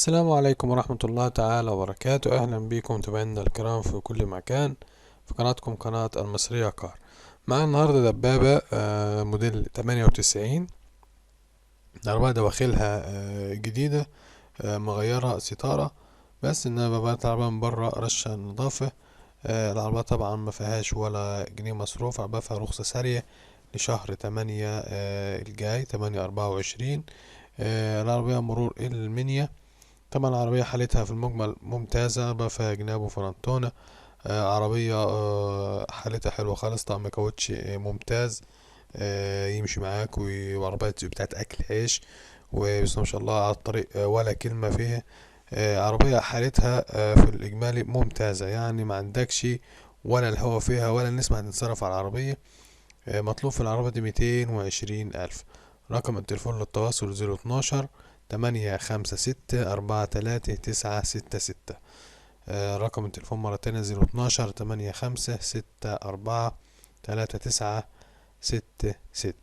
السلام عليكم ورحمة الله تعالى وبركاته. أهلا بكم متابعينا الكرام في كل مكان في قناتكم قناة المصرية كار. معانا النهاردة دبابة موديل 98. العربية دواخلها جديدة، مغيرة ستارة، بس انها بابات العربية من برا رشة نظافة. العربية طبعا ما فيهاش ولا جنيه مصروف، العربية فيها رخصة سارية لشهر 8 الجاي 8/24. العربية مرور المنيا. طبعا العربية حالتها في المجمل ممتازة، بقى فيها جناب وفرنتونة. عربية حالتها حلوة خالص، طقم كاوتش ممتاز، يمشي معاك، وعربية بتاعت أكل عيش، وبسم الله ما شاء الله على الطريق ولا كلمة فيها. عربية حالتها في الإجمالي ممتازة، يعني ما عندكش ولا الهوا فيها ولا نسمع تتصرف على العربية. مطلوب في العربية دي 220,000. رقم التليفون للتواصل 012 856 43 966. رقم التليفون مرة تانية 012 856 43 966.